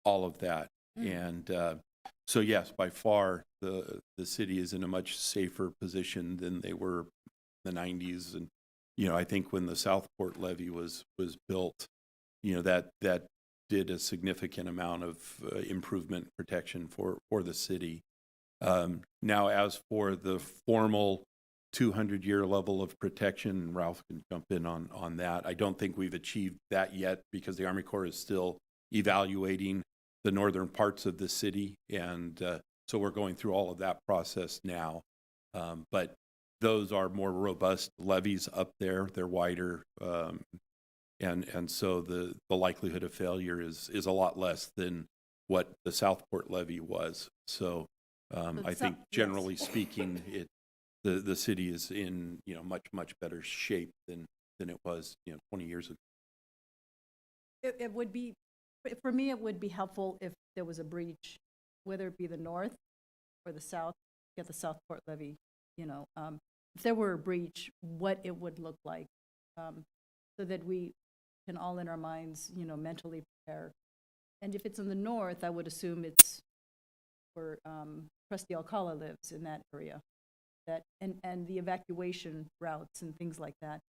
all of that. And so yes, by far, the city is in a much safer position than they were in the 90s. And, you know, I think when the Southport levee was built, you know, that did a significant amount of improvement protection for the city. Now, as for the formal 200-year level of protection. Ralph can jump in on that. I don't think we've achieved that yet because the Army Corps is still evaluating the northern parts of the city. And so we're going through all of that process now. But those are more robust levees up there. They're wider. And so the likelihood of failure is a lot less than what the Southport levee was. So I think generally speaking, the city is in, much better shape than it was, 20 years ago. It would be, for me, it would be helpful if there was a breach, whether it be the north or the south, get the Southport levee, if there were a breach, what it would look like, so that we can all in our minds, mentally prepare. And if it's in the north, I would assume it's where Trustee Alcala lives, in that area. That and the evacuation routes and things like that.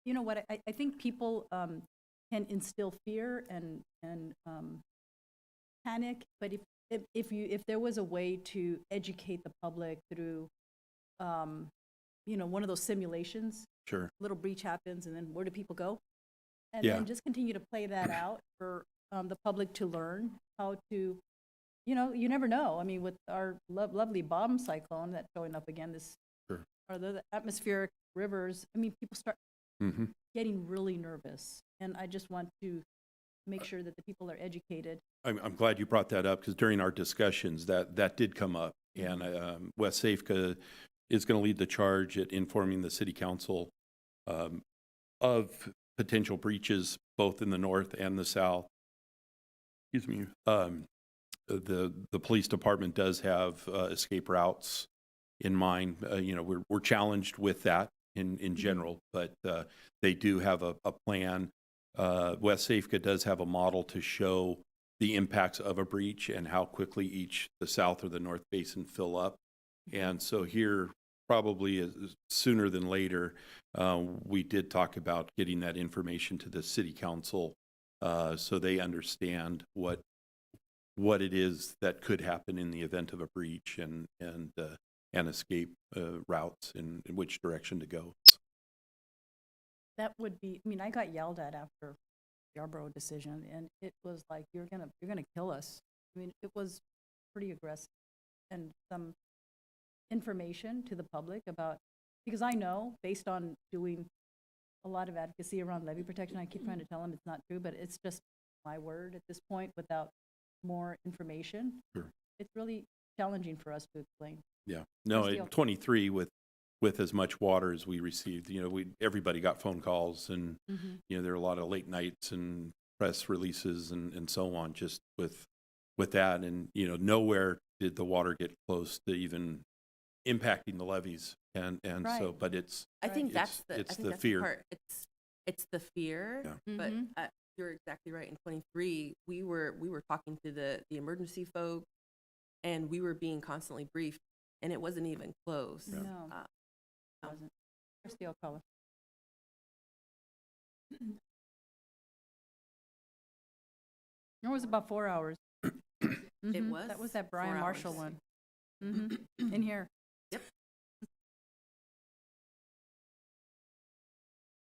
You know what? I think people can instill fear and panic, but if there was a way to educate the public through, one of those simulations, Sure. little breach happens, and then where do people go? And Yeah. then just continue to play that out for the public to learn how to. You never know. I mean, with our lovely bomb cyclone that's showing up again, Sure. or the atmospheric rivers, I mean, people start Mm-hmm. getting really nervous. And I just want to make sure that the people are educated. I'm glad you brought that up because during our discussions that did come up. And Wes Safka is going to lead the charge at informing the city council of potential breaches both in the north and the south. Excuse me. The police department does have escape routes in mind. We're challenged with that in general, but they do have a plan. West Safeka does have a model to show the impacts of a breach and how quickly the south or the north basin fill up. And so here, probably sooner than later, we did talk about getting that information to the city council so they understand what it is that could happen in the event of a breach and escape routes and in which direction to go. That would be, I mean, I got yelled at after the Yarborough decision, and it was like, you're gonna kill us. I mean, it was pretty aggressive, and some information to the public about, because I know, based on doing a lot of advocacy around levee protection, I keep trying to tell them it's not true, but it's just my word at this point without more information. Sure. It's really challenging for us to explain. Yeah, no, Trustee in 23 with as much water as we received, everybody got phone calls and, there were a lot of late nights and press releases and so on just with that. And, nowhere did the water get close to even impacting the levees. And Right. so, but it's, I think It's- that's it's the the fear. part. It's the fear, Yeah. but Mhm. you're exactly right. In 23, we were talking to the emergency folks, and we were being constantly briefed, and it wasn't even close. Yeah. No, it wasn't. Trustee Alcala. It was about 4 hours. Mhm. was That was that 4 Brian Marshall hours. one. In here.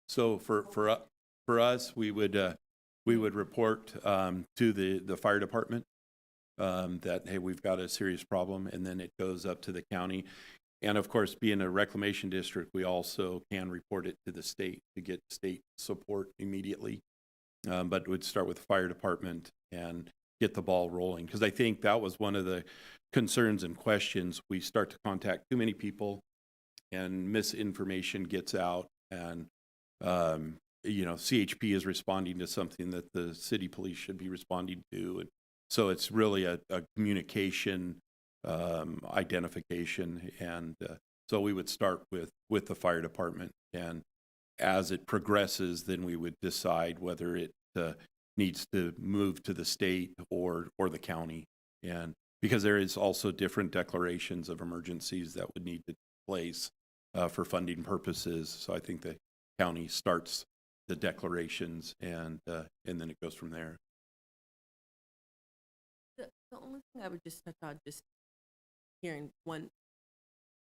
so for us, we would report to the fire department that, hey, we've got a serious problem, and then it goes up to the county. And of course, being a reclamation district, we also can report it to the state to get state support immediately. But it would start with the fire department and get the ball rolling. Because I think that was one of the concerns and questions. We start to contact too many people and misinformation gets out. And, CHP is responding to something that the city police should be responding to. And so it's really a communication identification. And so we would start with the fire department. And as it progresses, then we would decide whether it needs to move to the state or the county. And because there is also different declarations of emergencies that would need to take place for funding purposes. So I think the county starts the declarations and then it goes from there. The only thing I would just touch on, just hearing one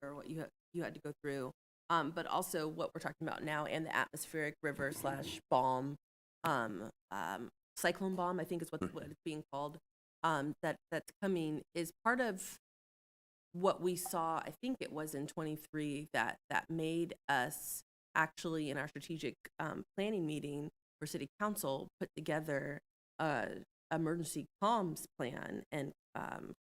or what you had to go through, but also what we're talking about now and the atmospheric river / bomb, cyclone bomb, I think is what it's being called, that's coming, is part of what we saw, I think it was in 23, that made us actually in our strategic planning meeting for city council put together a emergency comms plan and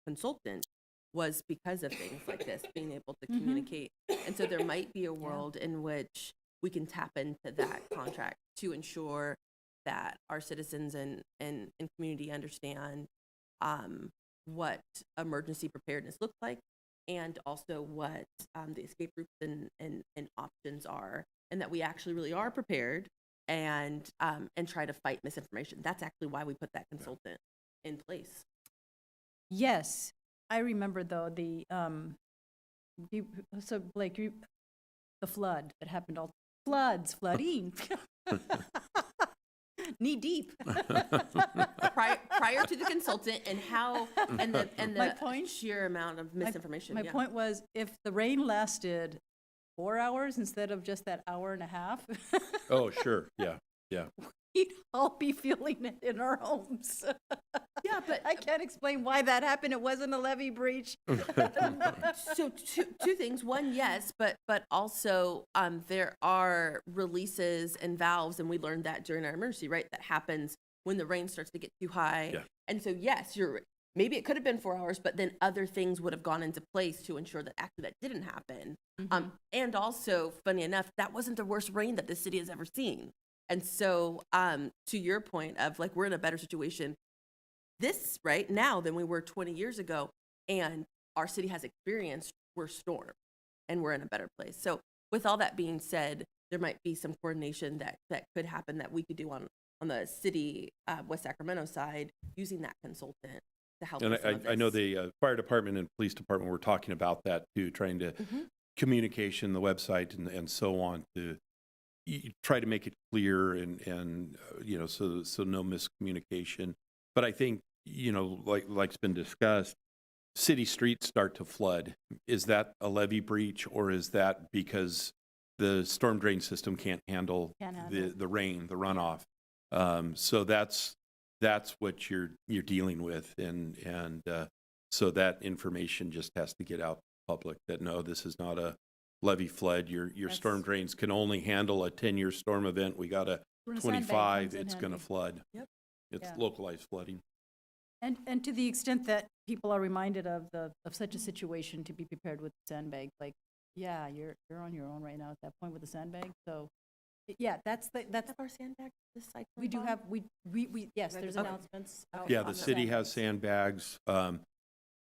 consultant, was because of things like this, being able to communicate. And so there might be a world in which we can tap into that contract to ensure that our citizens and community understand what emergency preparedness looks like, and also what the escape routes and options are, and that we actually really are prepared and try to fight misinformation. That's actually why we put that consultant in place. Yes, I remember though, so Blake, the flood that happened, flooding. Knee deep. prior to the consultant and how and the My point- sheer amount of misinformation. My point was, if the rain lasted 4 hours instead of just that hour and a half, Oh, sure, yeah. we'd all be feeling it in our homes. Yeah, but I can't explain why that happened. It wasn't a levee breach. so two things. One, yes, but also there are releases and valves, and we learned that during our emergency, right? That happens when the rain starts to get too high. Yeah. And so yes, maybe it could have been 4 hours, but then other things would have gone into place to ensure that actually that didn't happen. And also, funny enough, that wasn't the worst rain that the city has ever seen. And so to your point of like, we're in a better situation this right now than we were 20 years ago, and our city has experienced worse storm, and we're in a better place. So with all that being said, there might be some coordination that could happen that we could do on the city West Sacramento side, using that consultant to help. And with some of I know this. the fire department and police department were talking about that too, trying to communication, the website and so on, to try to make it clear and so no miscommunication. But I think, like's been discussed, city streets start to flood. Is that a levee breach, or is that because the storm drain system can't handle the rain, the runoff? So that's what you're dealing with, and so that information just has to get out to the public that no, this is not a levee flood. Your storm drains can only handle a 10-year storm event. We got a 25, it's going to flood. Yep. It's Yeah. localized flooding. And to the extent that people are reminded of such a situation, to be prepared with the sandbag, like, yeah, you're on your own right now at that point with the sandbag. So, yeah, that's Our sandbag this cycle. we do have we yes, there's Okay. announcements. out Yeah, on the city has sandbags. sandbags.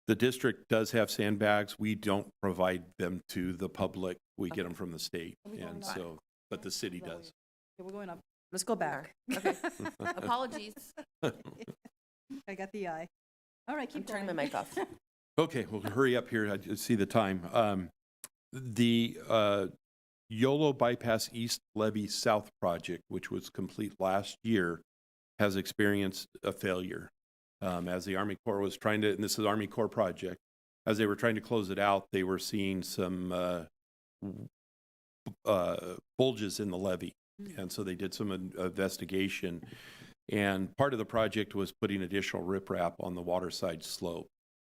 The district does have sandbags. We don't provide them to the public. We get them from the state, Are we going and up? so, but the city Is that does. Okay, we're going up. Let's go back. Okay. Apologies. I got the eye. All right, I'm keep turning going. my mic off. Okay, well, hurry up here. I just see the time. The YOLO Bypass East Levee South project, which was complete last year, has experienced a failure. As the Army Corps was trying to, and this is Army Corps project, as they were trying to close it out, they were seeing some bulges in the levee. And so they did some investigation. And part of the project was putting additional riprap on the waterside slope.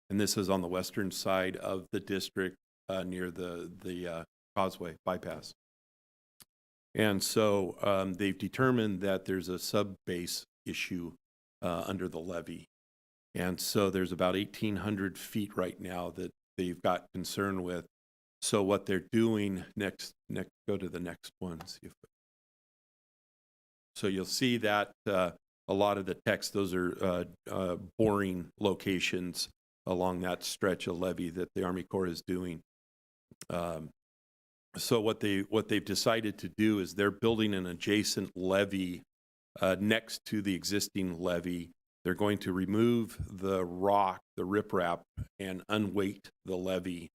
And this is on the western side of the district near the causeway bypass. And so they've determined that there's a sub-base issue under the levee. And so there's about 1,800 feet right now that they've got concern with. So what they're doing next, go to the next one. See if, so you'll see that a lot of the text, those are boring locations along that stretch of levee that the Army Corps is doing. So what they've decided to do is they're building an adjacent levee next to the existing levee. They're going to remove the rock, the riprap, and unweight the levee.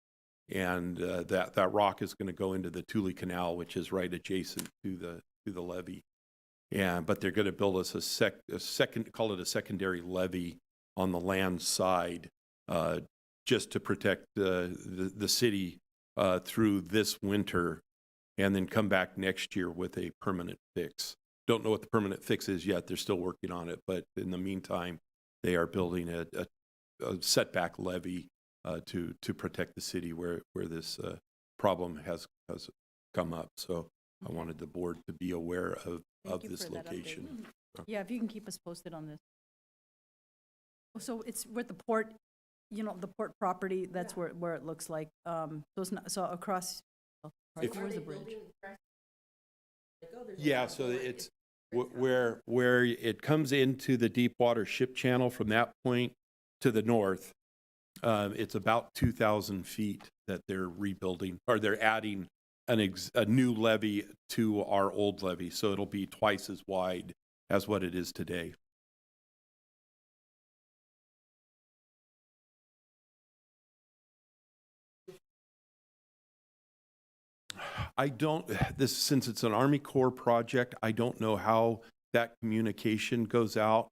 And that rock is going to go into the Tule Canal, which is right adjacent to the levee. But they're going to build us a second, call it a secondary levee on the land side, just to protect the city through this winter. and then come back next year with a permanent fix. Don't know what the permanent fix is yet. They're still working on it, but in the meantime, they are building a setback levee to protect the city where this problem has come up. So I wanted the board to be aware of Thank you this for that update. location. Yeah, if you can keep us posted on this. So it's with the port, the port property, that's where it looks like, so it's not, so across, where's the bridge? Yeah, so it's where it comes into the Deepwater Ship Channel from that point to the north. It's about 2,000 feet that they're rebuilding, or they're adding a new levee to our old levee, so it'll be twice as wide as what it is today. Since it's an Army Corps project, I don't know how that communication goes out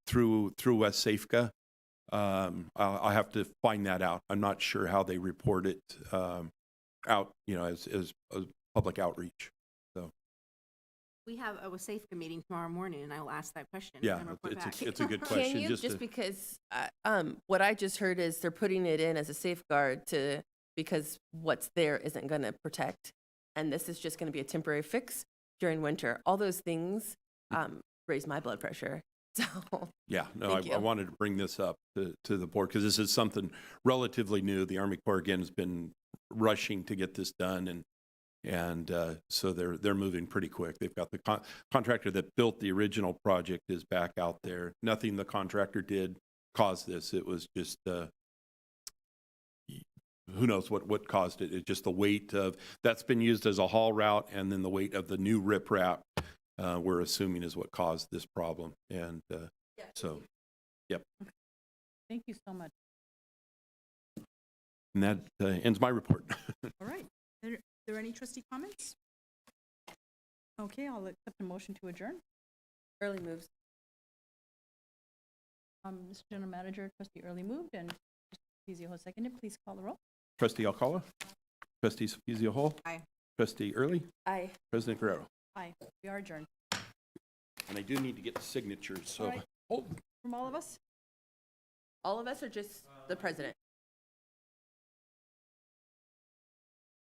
through West Safeco. I'll have to find that out. I'm not sure how they report it out, as public outreach. So We have a Safeco meeting tomorrow morning, and I will ask that question. yeah, and report back. it's a good question. Can you, just because, what I just heard is they're putting it in as a safeguard because what's there isn't going to protect. And this is just going to be a temporary fix during winter. All those things raise my blood pressure. So, yeah, no, Thank I you. wanted to bring this up to the board because this is something relatively new. The Army Corps, again, has been rushing to get this done, and so they're moving pretty quick. They've got the contractor that built the original project is back out there. Nothing the contractor did caused this. It was just who knows what caused it. It's just the weight of that's been used as a haul route, and then the weight of the new riprap we're assuming is what caused this problem. And so, yep. Thank you so much. And that ends my report. All right. Are there any trustee comments? Okay, I'll accept a motion to adjourn. early moves. Mr. General Manager, trustee Early moved and trustee Zioho seconded. Please call the roll. Trustee Alcala? Trustee Sufisio Hall? Aye. Trustee Early? Aye. President Guerrero? Aye, we are adjourned. And I do need to get the signatures, so. All right. Oh, From all of us? All of us or just the president?